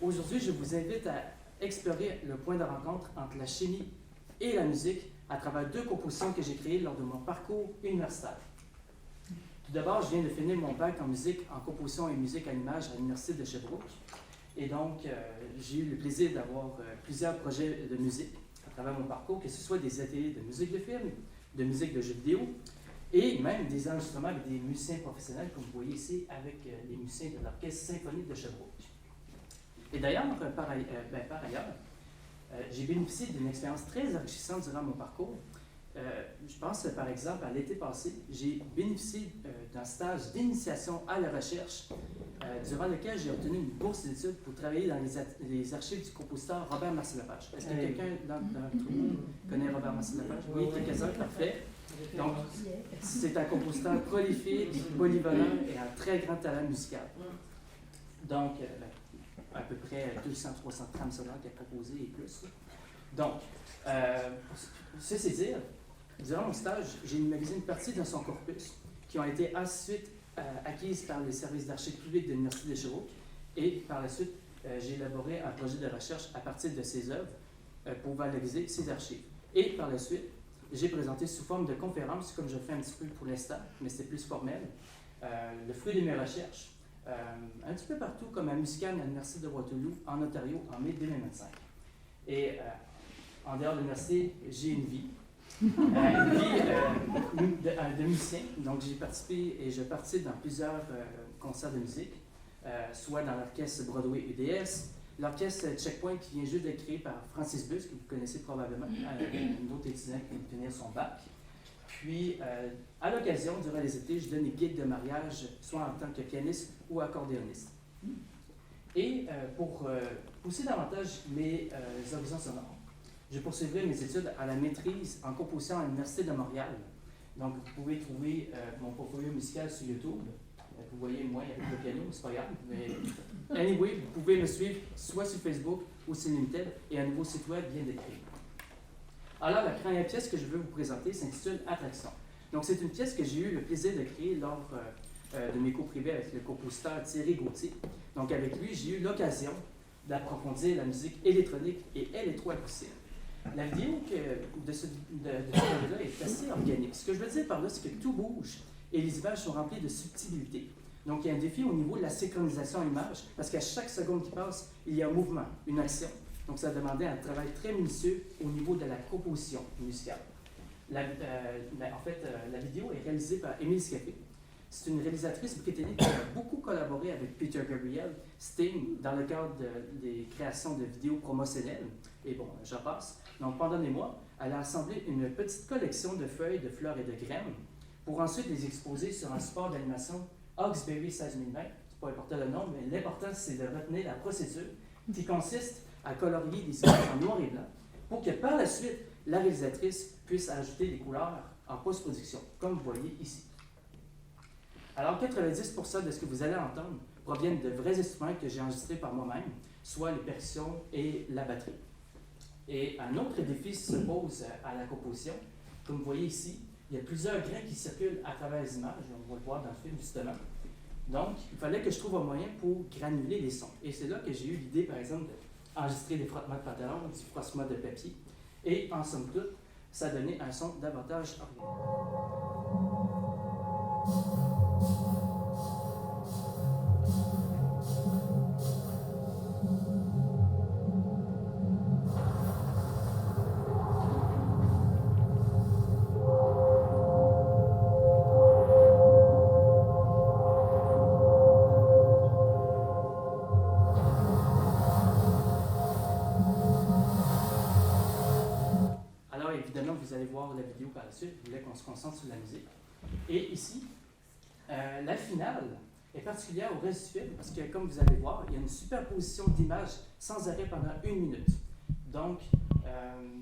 aujourd'hui, je vous invite à explorer le point de rencontre entre la chimie et la musique à travers deux compositions que j'ai créées lors de mon parcours universitaire. Tout d'abord, je viens de finir mon bac en musique, en composition et musique à l'image à l'Université de Sherbrooke. Et donc, j'ai eu le plaisir d'avoir plusieurs projets de musique à travers mon parcours, que ce soit des ateliers de musique de film, de musique de jeux vidéo, et même des enregistrements avec des musiciens professionnels, comme vous voyez ici, avec les musiciens de l'Orchestre symphonique de Sherbrooke. Et d'ailleurs, par ailleurs, j'ai bénéficié d'une expérience très enrichissante durant mon parcours. Je pense, par exemple, à l'été passé, j'ai bénéficié d'un stage d'initiation à la recherche, durant lequel j'ai obtenu une bourse d'études pour travailler dans les archives du compositeur Robert Marcel-Lepage. Est-ce que quelqu'un d'entre vous connaît Robert Marcel-Lepage? Oui, quelques-uns, parfait. Donc, c'est un compositeur prolifique, polyvalent et un très grand talent musical. Donc, à peu près 200-300 trames sonores qu'il a proposées et plus. Donc, ceci dire, durant mon stage, j'ai numérisé une partie de son corpus qui ont été ensuite acquises par les services d'archives publiques de l'Université de Sherbrooke et par la suite, j'ai élaboré un projet de recherche à partir de ces œuvres pour valoriser ces archives. Et par la suite, j'ai présenté sous forme de conférence, comme je fais un petit peu pour l'instant, mais c'est plus formel, le fruit de mes recherches, un petit peu partout, comme à Muscam, à l'Université de Waterloo, en Ontario, en mai 2025. Et en dehors de l'université, j'ai une vie. De musicien. Donc, j'ai participé et je participe dans plusieurs concerts de musique, soit dans l'orchestre Broadway UDS, l'orchestre Checkpoint qui vient juste d'être créé par Francis Bus, que vous connaissez probablement, un autre étudiant qui vient de finir son bac. Puis, à l'occasion, durant les étés, je donne des guides de mariage, soit en tant que pianiste ou accordéoniste. Et pour pousser davantage mes horizons sonores, je poursuivrai mes études à la maîtrise en composition à l'Université de Montréal. Donc, vous pouvez trouver mon portfolio musical sur YouTube. Vous voyez moi avec le piano, c'est pas grave. Mais anyway, vous pouvez me suivre soit sur Facebook ou sur LinkedIn et un nouveau site web vient d'être créé. Alors, la première pièce que je veux vous présenter s'intitule Attraction. Donc, c'est une pièce que j'ai eu le plaisir de créer lors de mes cours privés avec le compositeur Thierry Gauthier. Donc, avec lui, j'ai eu l'occasion d'approfondir la musique électronique et électroacoustique. La vidéo de ce projet-là est assez organique. Ce que je veux dire par là, c'est que tout bouge et les images sont remplies de subtilité. Donc, il y a un défi au niveau de la synchronisation image, parce qu'à chaque seconde qui passe, il y a un mouvement, une action. Donc, ça demandait un travail très minutieux au niveau de la composition musicale. La vidéo est réalisée par Émile Scapé. C'est une réalisatrice britannique qui a beaucoup collaboré avec Peter Gabriel, Sting, dans le cadre des créations de vidéos promotionnelles. Et bon, j'en passe. Donc, pendant des mois, elle a assemblé une petite collection de feuilles, de fleurs et de graines pour ensuite les exposer sur un support d'animation Hawkesbury 16020. C'est pas important le nom, mais l'important, c'est de retenir la procédure qui consiste à colorier des images en noir et blanc pour que par la suite, la réalisatrice puisse ajouter des couleurs en post-production, comme vous voyez ici. Alors, 90% de ce que vous allez entendre proviennent de vrais instruments que j'ai enregistrés par moi-même, soit les percussions et la batterie. Et un autre défi se pose à la composition. Comme vous voyez ici, il y a plusieurs grains qui circulent à travers les images, on va le voir dans le film justement. Donc, il fallait que je trouve un moyen pour granuler les sons. Et c'est là que j'ai eu l'idée, par exemple, d'enregistrer des frottements de pantalon, des frottements de papier. Et en somme toute, ça a donné un son davantage organique. Évidemment, vous allez voir la vidéo par la suite. Je voulais qu'on se concentre sur la musique. Et ici, la finale est particulière au reste du film parce que, comme vous allez voir, il y a une superposition d'images sans arrêt pendant 1 minute. Donc,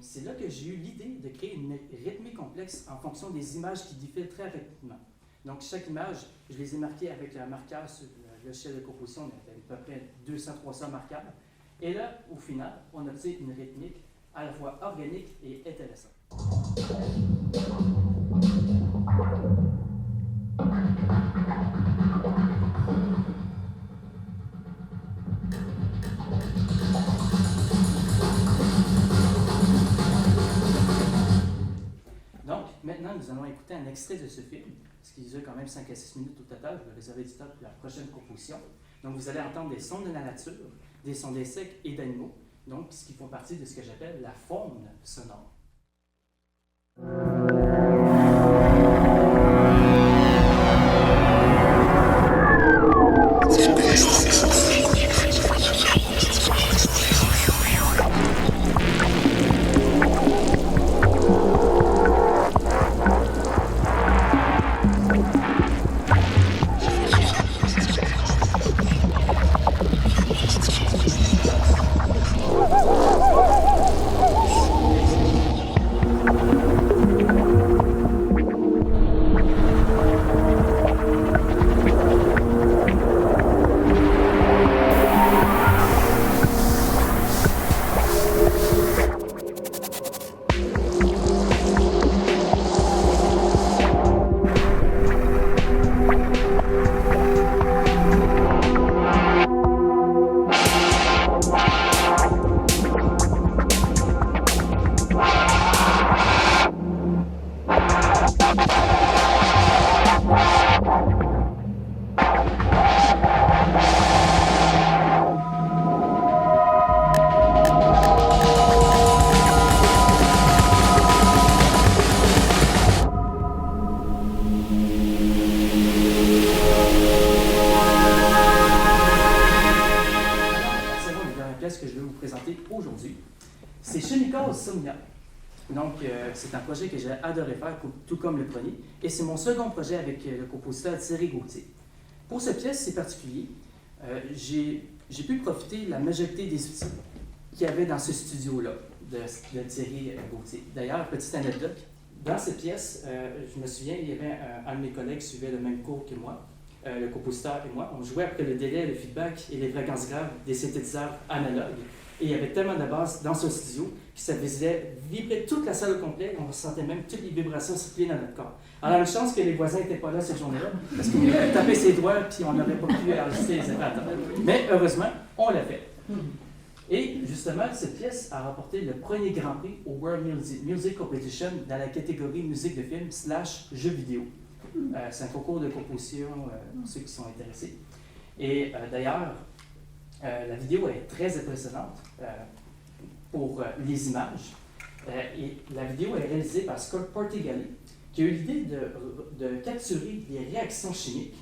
c'est là que j'ai eu l'idée de créer une rythmique complexe en fonction des images qui défilent très rapidement. Donc, chaque image, je les ai marquées avec un marqueur sur le logiciel de composition. On a à peu près 200-300 marqueurs. Et là, au final, on obtient une rythmique à la fois organique et intéressante. nous allons écouter un extrait de ce film, ce qui dure quand même 5 à 6 minutes au total. Je vais réserver du temps pour la prochaine composition. Donc, vous allez entendre des sons de la nature, des sons d'insectes et d'animaux, donc ce qui font partie de ce que j'appelle la faune sonore. Que je vais vous présenter aujourd'hui. C'est Chemical Somnia. Donc, c'est un projet que j'ai adoré faire, tout comme le premier, et c'est mon second projet avec le compositeur Thierry Gauthier. Pour cette pièce, c'est particulier. J'ai pu profiter de la majorité des outils qu'il y avait dans ce studio-là de Thierry Gauthier. D'ailleurs, petite anecdote, dans cette pièce, je me souviens, il y avait un de mes collègues qui suivait le même cours que moi, le compositeur et moi, on jouait après le délai, le feedback et les fréquences graves des synthétiseurs analogues. Et il y avait tellement de basses dans ce studio que ça faisait vibrer toute la salle au complet. On ressentait même toutes les vibrations circuler dans notre corps. Alors, une chance que les voisins n'étaient pas là cette journée-là, parce qu'on aurait tapé ses doigts puis on n'aurait pas pu enregistrer les apparatus. Mais heureusement, on l'a fait. Et justement, cette pièce a remporté le premier Grand Prix au World Music Competition dans la catégorie musique de film / jeux vidéo. C'est un concours de composition pour ceux qui sont intéressés. Et d'ailleurs, la vidéo est très impressionnante pour les images. Et la vidéo est réalisée par Scott Portigali, qui a eu l'idée de capturer les réactions chimiques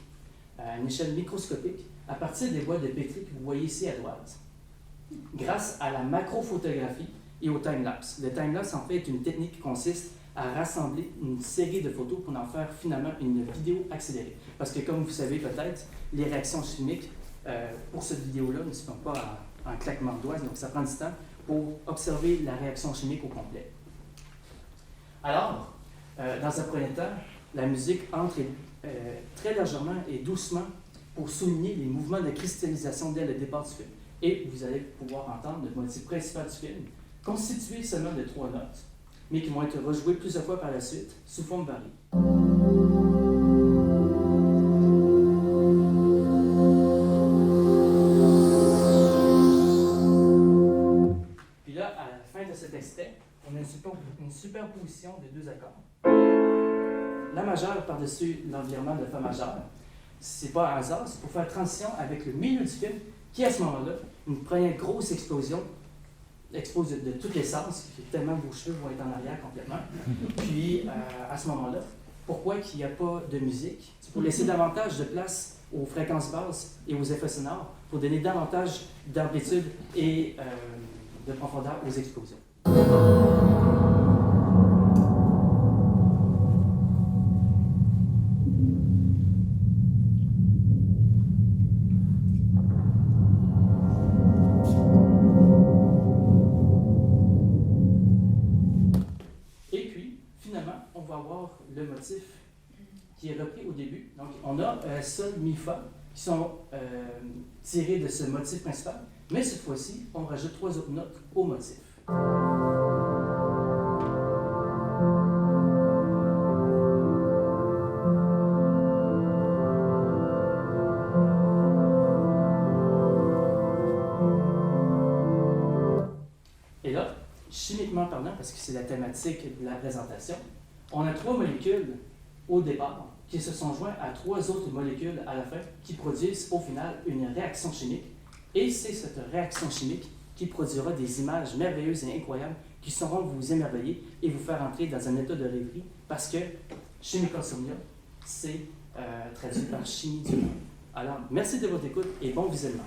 à une échelle microscopique à partir des boîtes de pétri que vous voyez ici à droite, grâce à la macrophotographie et au time-lapse. Le time-lapse, en fait, est une technique qui consiste à rassembler une série de photos pour en faire finalement une vidéo accélérée. Parce que comme vous savez peut-être, les réactions chimiques pour cette vidéo-là ne se font pas en claquement de doigts, donc ça prend du temps pour observer la réaction chimique au complet. Alors, dans un premier temps, la musique entre très légèrement et doucement pour souligner les mouvements de cristallisation dès le départ du film. Et vous allez pouvoir entendre le motif principal du film, constitué seulement de 3 notes, mais qui vont être rejouées plusieurs fois par la suite, sous forme variée. Puis là, à la fin de cet extrait, on a une superposition de 2 accords. La majeure par-dessus l'environnement de Fa majeur. C'est pas un hasard, c'est pour faire transition avec le milieu du film, qui à ce moment-là, une première grosse explosion expose de tous les sens, tellement vos cheveux vont être en arrière complètement. Puis, à ce moment-là, pourquoi qu'il n'y a pas de musique? C'est pour laisser davantage de place aux fréquences basses et aux effets sonores, pour donner davantage d'amplitude et de profondeur aux explosions. Le motif qui est repris au début. Donc, on a Sol, Mi, Fa qui sont tirés de ce motif principal, mais cette fois-ci, on rajoute 3 autres notes au motif. Et là, chimiquement parlant, parce que c'est la thématique de la présentation, On a 3 molécules au départ qui se sont jointes à 3 autres molécules à la fin qui produisent au final une réaction chimique. Et c'est cette réaction chimique qui produira des images merveilleuses et incroyables qui sauront vous émerveiller et vous faire entrer dans un état de rêverie parce que chimicosomnia, c'est traduit par chimie du monde. Alors, merci de votre écoute et bon visionnement.